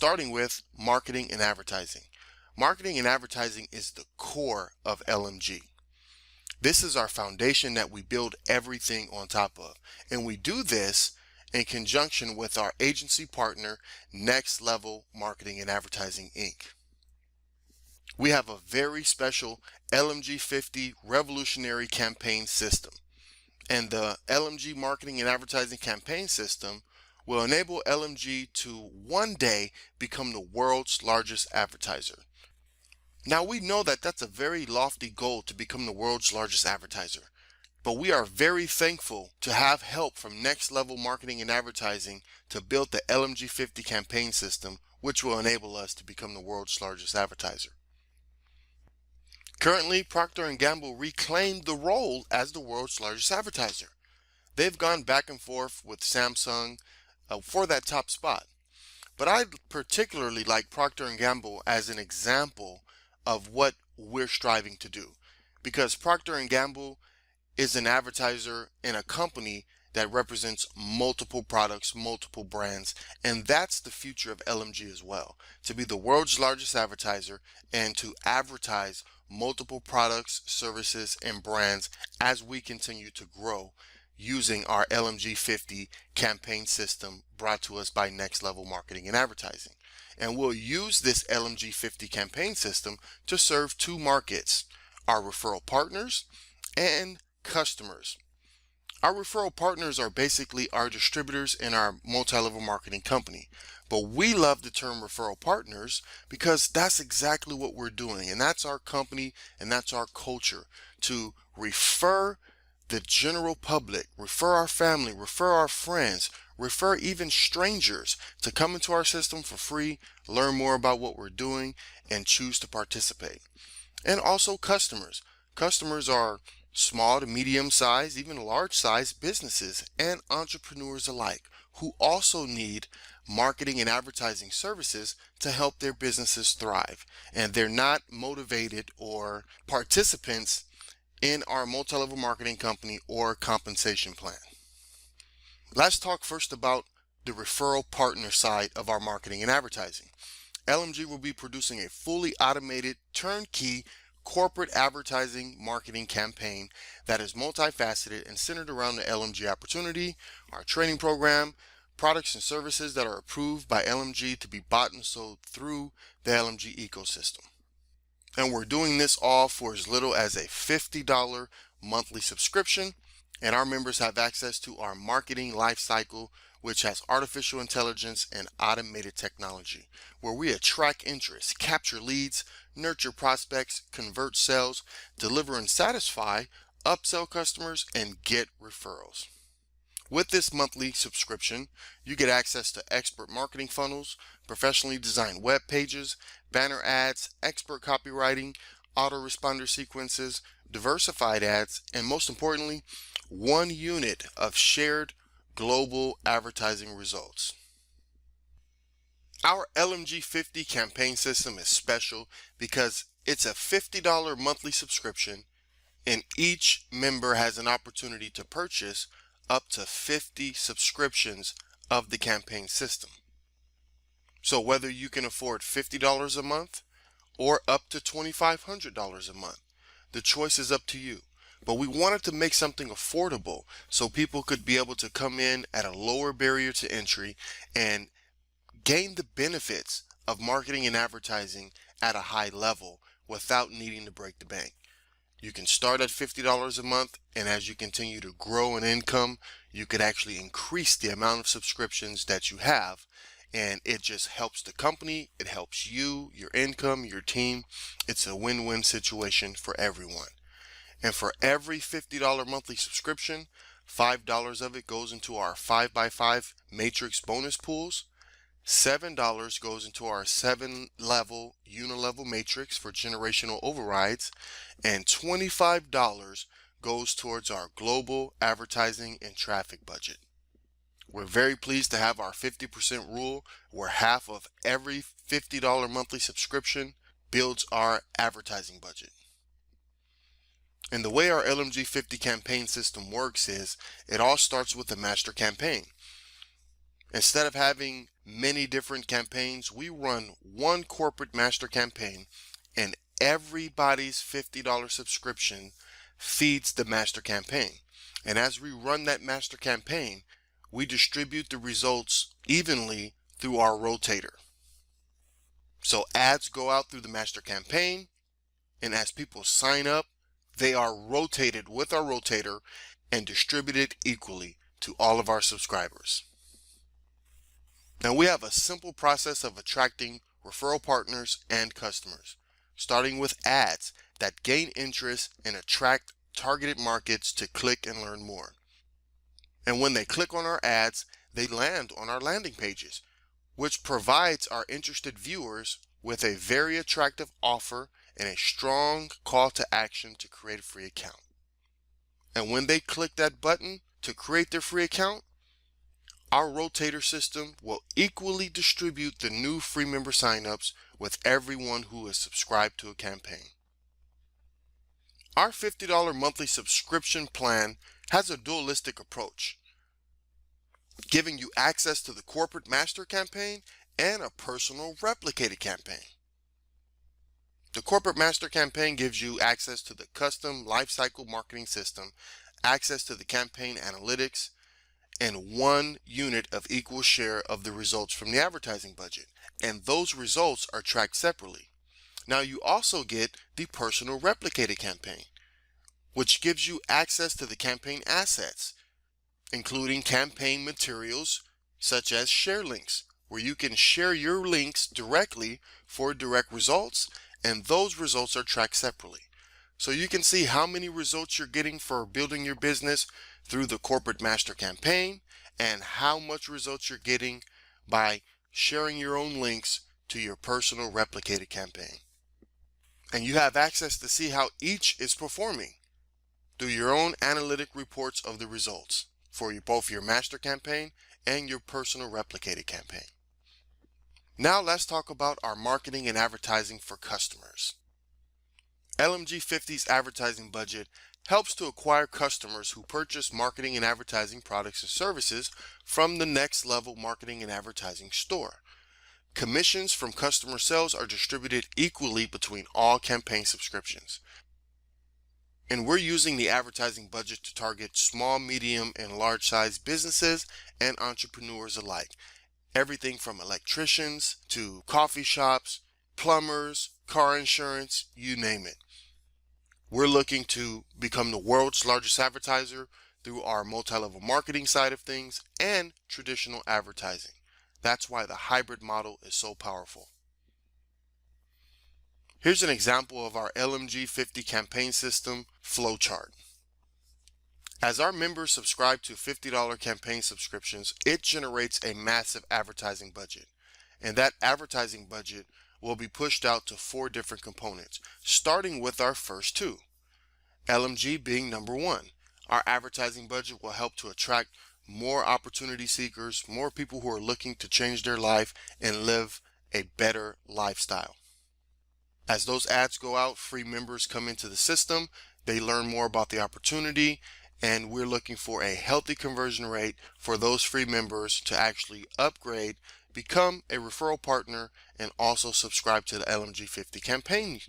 starting with marketing and advertising. Marketing and advertising is the core of LMG. This is our foundation that we build everything on top of. And we do this in conjunction with our agency partner, Next Level Marketing and Advertising, Inc. We have a very special LMG 50 revolutionary campaign system. And the LMG Marketing and Advertising Campaign System will enable LMG to one day become the world's largest advertiser. Now we know that that's a very lofty goal to become the world's largest advertiser, but we are very thankful to have help from Next Level Marketing and Advertising to build the LMG 50 campaign system, which will enable us to become the world's largest advertiser. Currently, Procter & Gamble reclaimed the role as the world's largest advertiser. They've gone back and forth with Samsung for that top spot. But I particularly like Procter & Gamble as an example of what we're striving to do, because Procter & Gamble is an advertiser in a company that represents multiple products, multiple brands, and that's the future of LMG as well, to be the world's largest advertiser and to advertise multiple products, services, and brands as we continue to grow using our LMG 50 campaign system brought to us by Next Level Marketing and Advertising. And we'll use this LMG 50 campaign system to serve two markets: our referral partners and customers. Our referral partners are basically our distributors in our multi-level marketing company. But we love the term referral partners because that's exactly what we're doing. And that's our company and that's our culture, to refer the general public, refer our family, refer our friends, refer even strangers to come into our system for free, learn more about what we're doing, and choose to participate. And also customers. Customers are small to medium-sized, even large-sized businesses and entrepreneurs alike who also need marketing and advertising services to help their businesses thrive. And they're not motivated or participants in our multi-level marketing company or compensation plan. Let's talk first about the referral partner side of our marketing and advertising. LMG will be producing a fully automated turnkey corporate advertising marketing campaign that is multifaceted and centered around the LMG opportunity, our training program, products and services that are approved by LMG to be bought and sold through the LMG ecosystem. And we're doing this all for as little as a $50 monthly subscription, and our members have access to our marketing lifecycle, which has artificial intelligence and automated technology, where we attract interest, capture leads, nurture prospects, convert sales, deliver and satisfy, upsell customers, and get referrals. With this monthly subscription, you get access to expert marketing funnels, professionally designed web pages, banner ads, expert copywriting, autoresponder sequences, diversified ads, and most importantly, 1 unit of shared global advertising results. Our LMG 50 campaign system is special because it's a $50 monthly subscription, and each member has an opportunity to purchase up to 50 subscriptions of the campaign system. So whether you can afford $50 a month or up to $2,500 a month, the choice is up to you. But we wanted to make something affordable so people could be able to come in at a lower barrier to entry and gain the benefits of marketing and advertising at a high level without needing to break the bank. You can start at $50 a month, and as you continue to grow in income, you could actually increase the amount of subscriptions that you have, and it just helps the company, it helps you, your income, your team. It's a win-win situation for everyone. And for every $50 monthly subscription, $5 of it goes into our 5x5 matrix bonus pools, $7 goes into our 7-level unilevel matrix for generational overrides, and $25 goes towards our global advertising and traffic budget. We're very pleased to have our 50% rule, where half of every $50 monthly subscription builds our advertising budget. And the way our LMG 50 campaign system works is it all starts with a master campaign. Instead of having many different campaigns, we run one corporate master campaign, and everybody's $50 subscription feeds the master campaign. And as we run that master campaign, we distribute the results evenly through our rotator. So ads go out through the master campaign, and as people sign up, they are rotated with our rotator and distributed equally to all of our subscribers. Now we have a simple process of attracting referral partners and customers, starting with ads that gain interest and attract targeted markets to click and learn more. And when they click on our ads, they land on our landing pages, which provides our interested viewers with a very attractive offer and a strong call to action to create a free account. And when they click that button to create their free account, our rotator system will equally distribute the new free member signups with everyone who is subscribed to a campaign. Our $50 monthly subscription plan has a dualistic approach, giving you access to the corporate master campaign and a personal replicated campaign. The corporate master campaign gives you access to the custom lifecycle marketing system, access to the campaign analytics, and 1 unit of equal share of the results from the advertising budget. And those results are tracked separately. Now you also get the personal replicated campaign, which gives you access to the campaign assets, including campaign materials such as share links, where you can share your links directly for direct results, and those results are tracked separately. So you can see how many results you're getting for building your business through the corporate master campaign and how much results you're getting by sharing your own links to your personal replicated campaign. And you have access to see how each is performing through your own analytic reports of the results for both your master campaign and your personal replicated campaign. Now let's talk about our marketing and advertising for customers. LMG 50's advertising budget helps to acquire customers who purchase marketing and advertising products and services from the Next Level Marketing and Advertising store. Commissions from customer sales are distributed equally between all campaign subscriptions. And we're using the advertising budget to target small, medium, and large size businesses and entrepreneurs alike. Everything from electricians to coffee shops, plumbers, car insurance, you name it. We're looking to become the world's largest advertiser through our multi-level marketing side of things and traditional advertising. That's why the hybrid model is so powerful. Here's an example of our LMG 50 campaign system flowchart. As our members subscribe to $50 campaign subscriptions, it generates a massive advertising budget. And that advertising budget will be pushed out to 4 different components, starting with our first 2. LMG being number 1. Our advertising budget will help to attract more opportunity seekers, more people who are looking to change their life and live a better lifestyle. As those ads go out, free members come into the system, they learn more about the opportunity, and we're looking for a healthy conversion rate for those free members to actually upgrade, become a referral partner, and also subscribe to the LMG 50 campaign.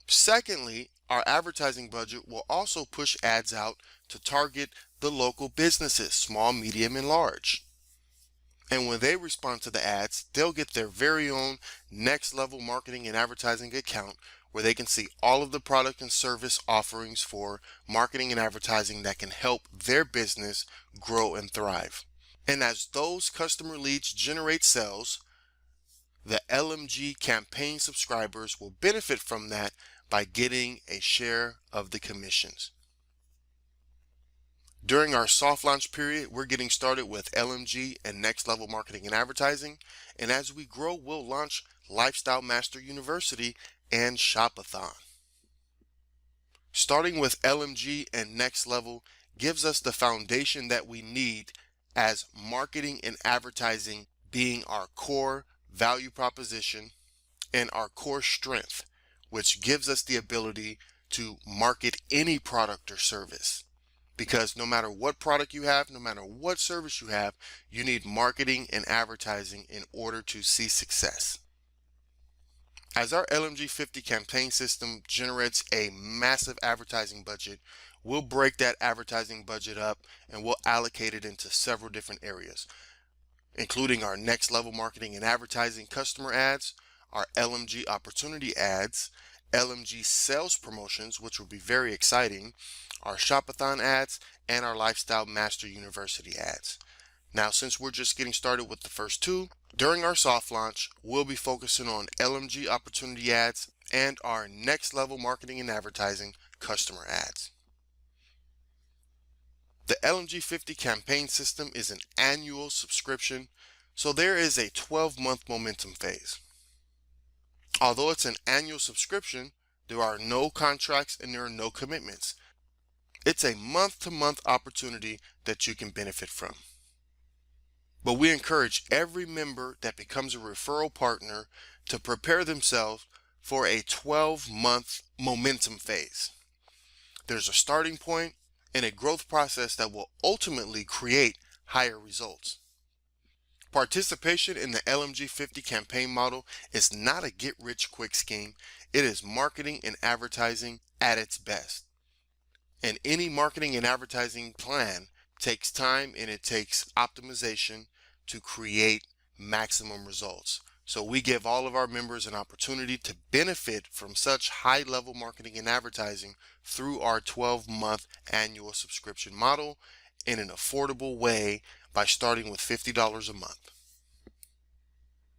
Secondly, our advertising budget will also push ads out to target the local businesses, small, medium, and large. And when they respond to the ads, they'll get their very own Next Level Marketing and Advertising account where they can see all of the product and service offerings for marketing and advertising that can help their business grow and thrive. And as those customer leads generate sales, the LMG campaign subscribers will benefit from that by getting a share of the commissions. During our soft launch period, we're getting started with LMG and Next Level Marketing and Advertising. And as we grow, we'll launch Lifestyle Master University and Shopathon. Starting with LMG and Next Level gives us the foundation that we need as marketing and advertising being our core value proposition and our core strength, which gives us the ability to market any product or service. because no matter what product you have, no matter what service you have, you need marketing and advertising in order to see success. As our LMG 50 campaign system generates a massive advertising budget, we'll break that advertising budget up and we'll allocate it into several different areas, including our next level marketing and advertising customer ads, our LMG opportunity ads, LMG sales promotions, which will be very exciting, our Shopathon ads, and our Lifestyle Master University ads. Now, since we're just getting started with the first two, during our soft launch, we'll be focusing on LMG opportunity ads and our next level marketing and advertising customer ads. The LMG 50 campaign system is an annual subscription, so there is a 12-month momentum phase. Although it's an annual subscription, there are no contracts and there are no commitments. It's a month-to-month opportunity that you can benefit from. But we encourage every member that becomes a referral partner to prepare themselves for a 12-month momentum phase. There's a starting point and a growth process that will ultimately create higher results. Participation in the LMG 50 campaign model is not a get-rich-quick scheme. It is marketing and advertising at its best. And any marketing and advertising plan takes time and it takes optimization to create maximum results. So we give all of our members an opportunity to benefit from such high-level marketing and advertising through our 12-month annual subscription model in an affordable way by starting with $50 a month.